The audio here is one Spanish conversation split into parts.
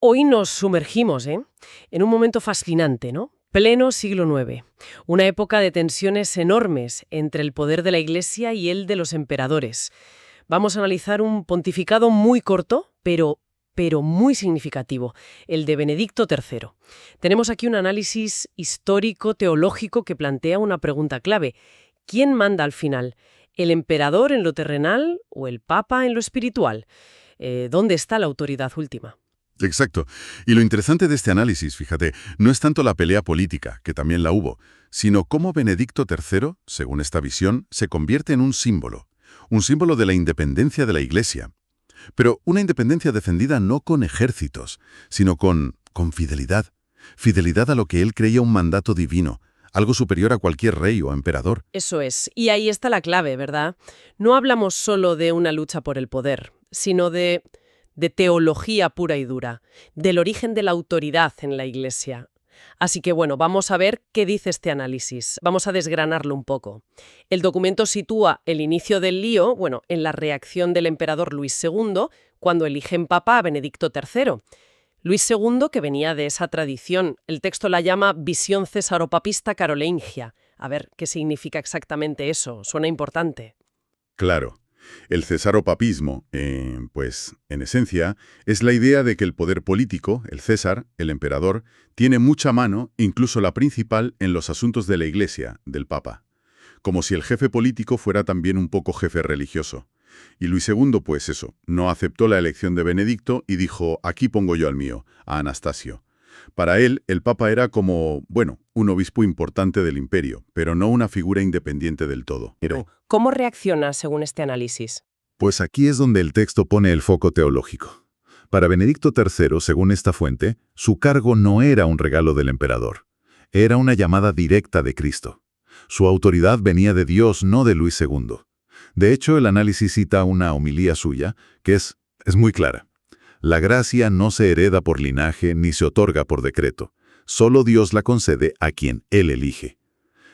Hoy nos sumergimos, en un momento fascinante, ¿no? Pleno siglo IX, una época de tensiones enormes entre el poder de la Iglesia y el de los emperadores. Vamos a analizar un pontificado muy corto, pero muy significativo, el de Benedicto III. Tenemos aquí un análisis histórico-teológico que plantea una pregunta clave. ¿Quién manda al final? ¿El emperador en lo terrenal o el papa en lo espiritual? ¿Dónde está la autoridad última? Exacto. Y lo interesante de este análisis, fíjate, no es tanto la pelea política, que también la hubo, sino cómo Benedicto III, según esta visión, se convierte en un símbolo de la independencia de la Iglesia. Pero una independencia defendida no con ejércitos, sino con fidelidad. Fidelidad a lo que él creía un mandato divino, algo superior a cualquier rey o emperador. Eso es, y ahí está la clave, ¿verdad? No hablamos solo de una lucha por el poder, sino de teología pura y dura, del origen de la autoridad en la Iglesia. Así que bueno, vamos a ver qué dice este análisis. Vamos a desgranarlo un poco. El documento sitúa el inicio del lío, en la reacción del emperador Luis II, cuando eligen papa a Benedicto III. Luis II, que venía de esa tradición, el texto la llama visión césaropapista carolingia. A ver, ¿qué significa exactamente eso? Suena importante. Claro. El cesaropapismo, pues, en esencia, es la idea de que el poder político, el César, el emperador, tiene mucha mano, incluso la principal, en los asuntos de la Iglesia, del Papa. Como si el jefe político fuera también un poco jefe religioso. Y Luis II, pues eso, no aceptó la elección de Benedicto y dijo, aquí pongo yo al mío, a Anastasio. Para él, el Papa era como, un obispo importante del imperio, pero no una figura independiente del todo. ¿Cómo reacciona según este análisis? Pues aquí es donde el texto pone el foco teológico. Para Benedicto III, según esta fuente, su cargo no era un regalo del emperador. Era una llamada directa de Cristo. Su autoridad venía de Dios, no de Luis II. De hecho, el análisis cita una homilía suya, que es muy clara. La gracia no se hereda por linaje ni se otorga por decreto. Solo Dios la concede a quien Él elige.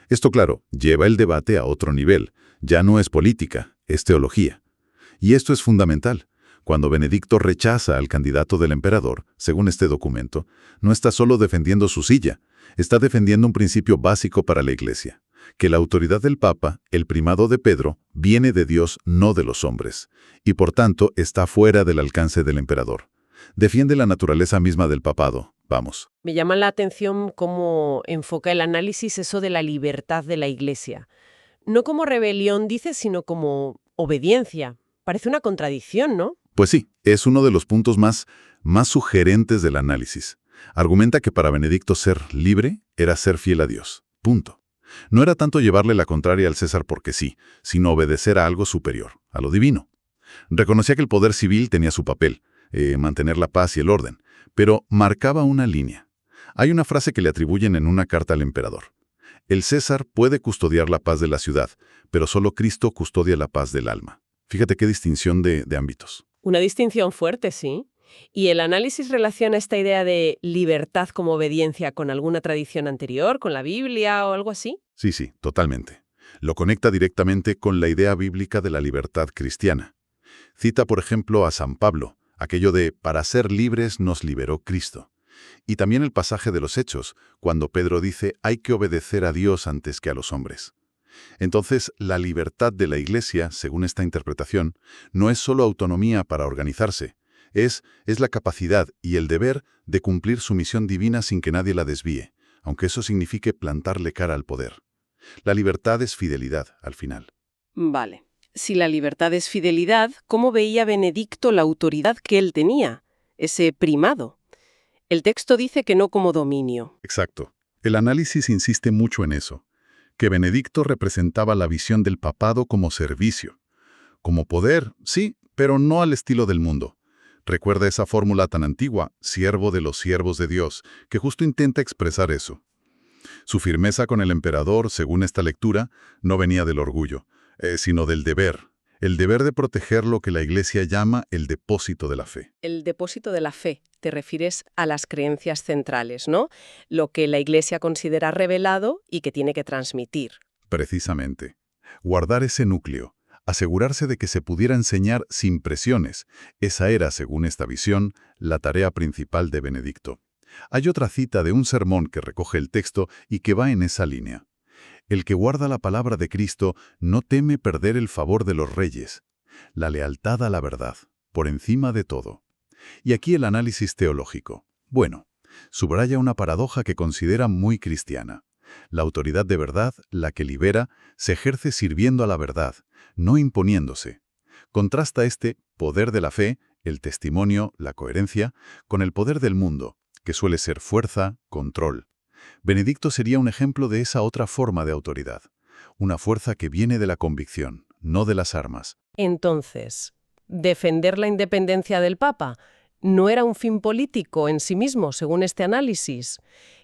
Esto, claro, lleva el debate a otro nivel. Ya no es política, es teología. Y esto es fundamental. Cuando Benedicto rechaza al candidato del emperador, según este documento, no está solo defendiendo su silla, está defendiendo un principio básico para la Iglesia, que la autoridad del Papa, el primado de Pedro, viene de Dios, no de los hombres, y por tanto está fuera del alcance del emperador. Defiende la naturaleza misma del papado, vamos. Me llama la atención cómo enfoca el análisis eso de la libertad de la Iglesia. No como rebelión, dice, sino como obediencia. Parece una contradicción, ¿no? Pues sí, es uno de los puntos más sugerentes del análisis. Argumenta que para Benedicto ser libre era ser fiel a Dios. Punto. No era tanto llevarle la contraria al César porque sí, sino obedecer a algo superior, a lo divino. Reconocía que el poder civil tenía su papel, mantener la paz y el orden, pero marcaba una línea. Hay una frase que le atribuyen en una carta al emperador. El César puede custodiar la paz de la ciudad, pero solo Cristo custodia la paz del alma. Fíjate qué distinción de ámbitos. Una distinción fuerte, sí. ¿Y el análisis relaciona esta idea de libertad como obediencia con alguna tradición anterior, con la Biblia o algo así? Sí, totalmente. Lo conecta directamente con la idea bíblica de la libertad cristiana. Cita, por ejemplo, a San Pablo, aquello de «para ser libres nos liberó Cristo». Y también el pasaje de los Hechos, cuando Pedro dice «hay que obedecer a Dios antes que a los hombres». Entonces, la libertad de la Iglesia, según esta interpretación, no es solo autonomía para organizarse, es la capacidad y el deber de cumplir su misión divina sin que nadie la desvíe, aunque eso signifique plantarle cara al poder. La libertad es fidelidad, al final. Vale. Si la libertad es fidelidad, ¿cómo veía Benedicto la autoridad que él tenía? Ese primado. El texto dice que no como dominio. Exacto. El análisis insiste mucho en eso, que Benedicto representaba la visión del papado como servicio. Como poder, sí, pero no al estilo del mundo. Recuerda esa fórmula tan antigua, siervo de los siervos de Dios, que justo intenta expresar eso. Su firmeza con el emperador, según esta lectura, no venía del orgullo, sino del deber. El deber de proteger lo que la Iglesia llama el depósito de la fe. El depósito de la fe, te refieres a las creencias centrales, ¿no? Lo que la Iglesia considera revelado y que tiene que transmitir. Precisamente. Guardar ese núcleo, asegurarse de que se pudiera enseñar sin presiones. Esa era, según esta visión, la tarea principal de Benedicto. Hay otra cita de un sermón que recoge el texto y que va en esa línea. El que guarda la palabra de Cristo no teme perder el favor de los reyes. La lealtad a la verdad, por encima de todo. Y aquí el análisis teológico. Bueno, subraya una paradoja que considera muy cristiana. La autoridad de verdad, la que libera, se ejerce sirviendo a la verdad, no imponiéndose. Contrasta este poder de la fe, el testimonio, la coherencia, con el poder del mundo, que suele ser fuerza, control. Benedicto sería un ejemplo de esa otra forma de autoridad, una fuerza que viene de la convicción, no de las armas. Entonces, defender la independencia del Papa no era un fin político en sí mismo, según este análisis.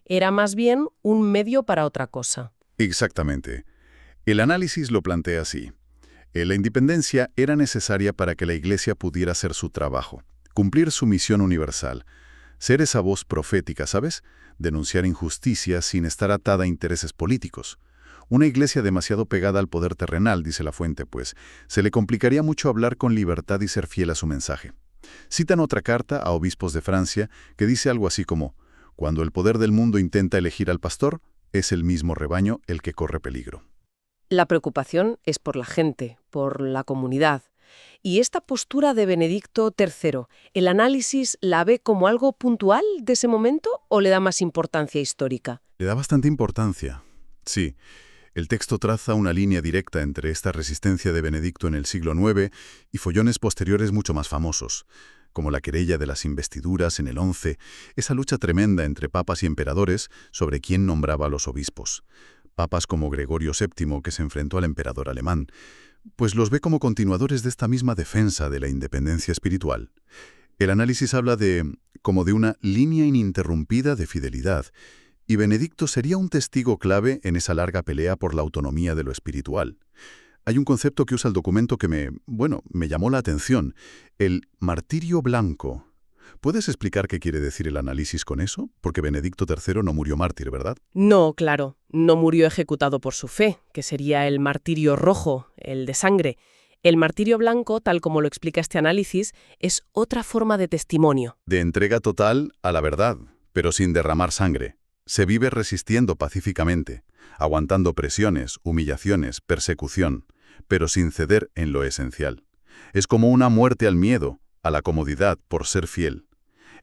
Era más bien un medio para otra cosa. Exactamente. El análisis lo plantea así. La independencia era necesaria para que la Iglesia pudiera hacer su trabajo, cumplir su misión universal, ser esa voz profética, ¿sabes? Denunciar injusticias sin estar atada a intereses políticos. Una Iglesia demasiado pegada al poder terrenal, dice la fuente, pues, se le complicaría mucho hablar con libertad y ser fiel a su mensaje. Citan otra carta a obispos de Francia que dice algo así como: cuando el poder del mundo intenta elegir al pastor, es el mismo rebaño el que corre peligro. La preocupación es por la gente, por la comunidad. Y esta postura de Benedicto III, ¿el análisis la ve como algo puntual de ese momento o le da más importancia histórica? Le da bastante importancia. Sí, el texto traza una línea directa entre esta resistencia de Benedicto en el siglo IX y follones posteriores mucho más famosos, como la querella de las investiduras en el XI, esa lucha tremenda entre papas y emperadores sobre quién nombraba a los obispos. Papas como Gregorio VII, que se enfrentó al emperador alemán, pues los ve como continuadores de esta misma defensa de la independencia espiritual. El análisis habla como de una línea ininterrumpida de fidelidad, y Benedicto sería un testigo clave en esa larga pelea por la autonomía de lo espiritual. Hay un concepto que usa el documento que me llamó la atención, el martirio blanco. ¿Puedes explicar qué quiere decir el análisis con eso? Porque Benedicto III no murió mártir, ¿verdad? No, claro, no murió ejecutado por su fe, que sería el martirio rojo, el de sangre. El martirio blanco, tal como lo explica este análisis, es otra forma de testimonio. De entrega total a la verdad, pero sin derramar sangre. Se vive resistiendo pacíficamente, aguantando presiones, humillaciones, persecución, pero sin ceder en lo esencial. Es como una muerte al miedo, a la comodidad, por ser fiel.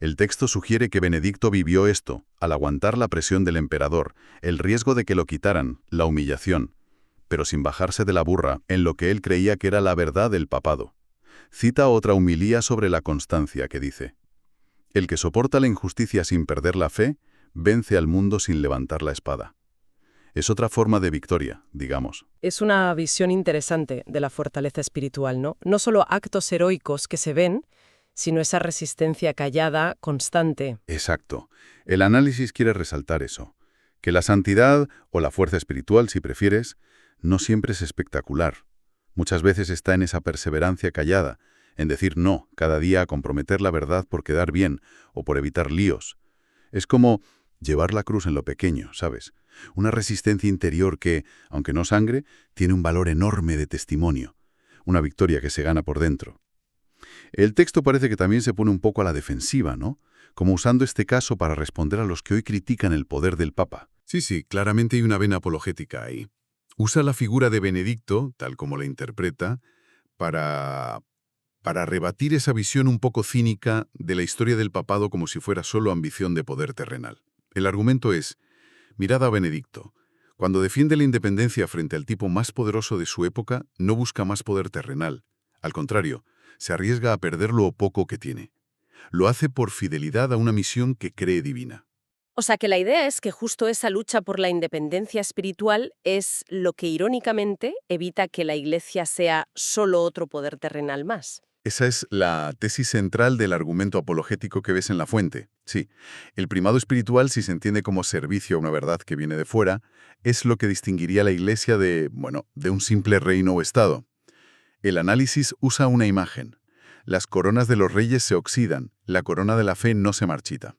El texto sugiere que Benedicto vivió esto, al aguantar la presión del emperador, el riesgo de que lo quitaran, la humillación, pero sin bajarse de la burra en lo que él creía que era la verdad del papado. Cita otra homilía sobre la constancia que dice: el que soporta la injusticia sin perder la fe, vence al mundo sin levantar la espada. Es otra forma de victoria, digamos. Es una visión interesante de la fortaleza espiritual, ¿no? No solo actos heroicos que se ven, sino esa resistencia callada, constante. Exacto. El análisis quiere resaltar eso, que la santidad, o la fuerza espiritual si prefieres, no siempre es espectacular. Muchas veces está en esa perseverancia callada, en decir no cada día a comprometer la verdad por quedar bien o por evitar líos. Es como llevar la cruz en lo pequeño, ¿sabes? Una resistencia interior que, aunque no sangre, tiene un valor enorme de testimonio. Una victoria que se gana por dentro. El texto parece que también se pone un poco a la defensiva, ¿no? Como usando este caso para responder a los que hoy critican el poder del Papa. Sí, claramente hay una vena apologética ahí. Usa la figura de Benedicto, tal como la interpreta, para rebatir esa visión un poco cínica de la historia del papado como si fuera solo ambición de poder terrenal. El argumento es: mirad a Benedicto. Cuando defiende la independencia frente al tipo más poderoso de su época, no busca más poder terrenal. Al contrario, se arriesga a perder lo poco que tiene. Lo hace por fidelidad a una misión que cree divina. O sea que la idea es que justo esa lucha por la independencia espiritual es lo que irónicamente evita que la Iglesia sea solo otro poder terrenal más. Esa es la tesis central del argumento apologético que ves en la fuente. Sí, el primado espiritual, si se entiende como servicio a una verdad que viene de fuera, es lo que distinguiría a la Iglesia de un simple reino o estado. El análisis usa una imagen. Las coronas de los reyes se oxidan, la corona de la fe no se marchita.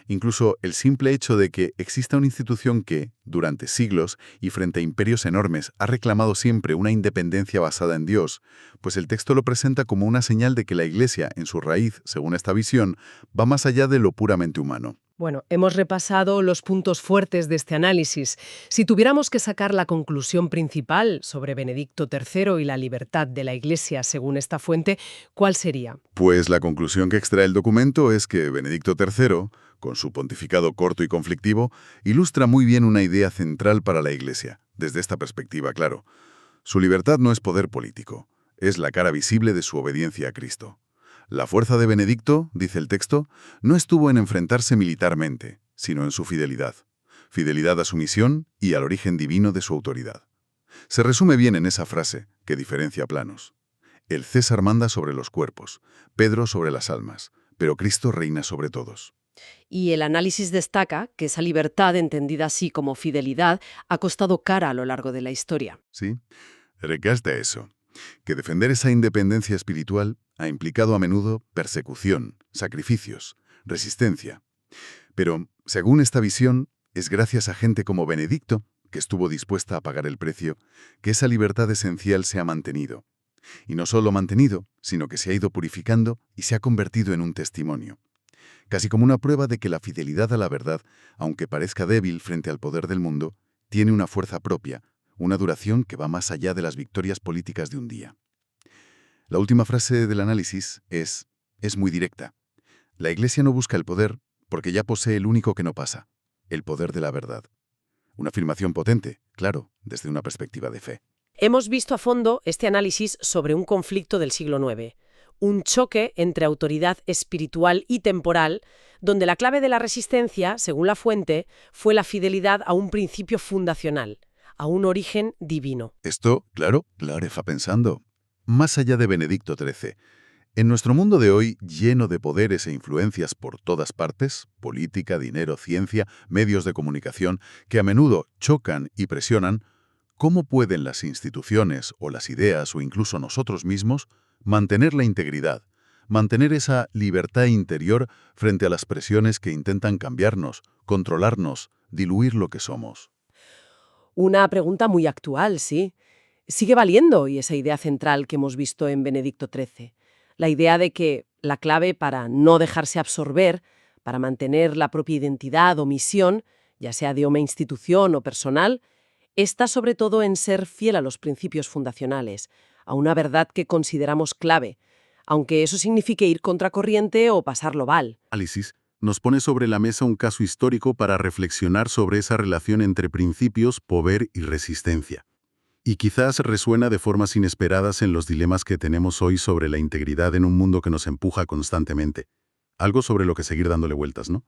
Incluso el simple hecho de que exista una institución que, durante siglos y frente a imperios enormes, ha reclamado siempre una independencia basada en Dios, pues el texto lo presenta como una señal de que la Iglesia, en su raíz, según esta visión, va más allá de lo puramente humano. Bueno, hemos repasado los puntos fuertes de este análisis. Si tuviéramos que sacar la conclusión principal sobre Benedicto III y la libertad de la Iglesia según esta fuente, ¿cuál sería? Pues la conclusión que extrae el documento es que Benedicto III, con su pontificado corto y conflictivo, ilustra muy bien una idea central para la Iglesia, desde esta perspectiva, claro. Su libertad no es poder político, es la cara visible de su obediencia a Cristo. La fuerza de Benedicto, dice el texto, no estuvo en enfrentarse militarmente, sino en su fidelidad. Fidelidad a su misión y al origen divino de su autoridad. Se resume bien en esa frase, que diferencia planos. El César manda sobre los cuerpos, Pedro sobre las almas, pero Cristo reina sobre todos. Y el análisis destaca que esa libertad, entendida así como fidelidad, ha costado cara a lo largo de la historia. ¿Sí? Recasta eso, que defender esa independencia espiritual ha implicado a menudo persecución, sacrificios, resistencia. Pero, según esta visión, es gracias a gente como Benedicto, que estuvo dispuesta a pagar el precio, que esa libertad esencial se ha mantenido. Y no solo mantenido, sino que se ha ido purificando y se ha convertido en un testimonio. Casi como una prueba de que la fidelidad a la verdad, aunque parezca débil frente al poder del mundo, tiene una fuerza propia, una duración que va más allá de las victorias políticas de un día. La última frase del análisis es muy directa. La Iglesia no busca el poder porque ya posee el único que no pasa, el poder de la verdad. Una afirmación potente, claro, desde una perspectiva de fe. Hemos visto a fondo este análisis sobre un conflicto del siglo IX, un choque entre autoridad espiritual y temporal, donde la clave de la resistencia, según la fuente, fue la fidelidad a un principio fundacional, a un origen divino. Esto, claro, la oreja pensando. Más allá de Benedicto XIII, en nuestro mundo de hoy, lleno de poderes e influencias por todas partes, política, dinero, ciencia, medios de comunicación, que a menudo chocan y presionan, ¿cómo pueden las instituciones o las ideas o incluso nosotros mismos mantener la integridad, mantener esa libertad interior frente a las presiones que intentan cambiarnos, controlarnos, diluir lo que somos? Una pregunta muy actual, sí. Sigue valiendo y esa idea central que hemos visto en Benedicto XIII. La idea de que la clave para no dejarse absorber, para mantener la propia identidad o misión, ya sea de una institución o personal, está sobre todo en ser fiel a los principios fundacionales, a una verdad que consideramos clave, aunque eso signifique ir contracorriente o pasarlo mal. Análisis nos pone sobre la mesa un caso histórico para reflexionar sobre esa relación entre principios, poder y resistencia. Y quizás resuena de formas inesperadas en los dilemas que tenemos hoy sobre la integridad en un mundo que nos empuja constantemente. Algo sobre lo que seguir dándole vueltas, ¿no?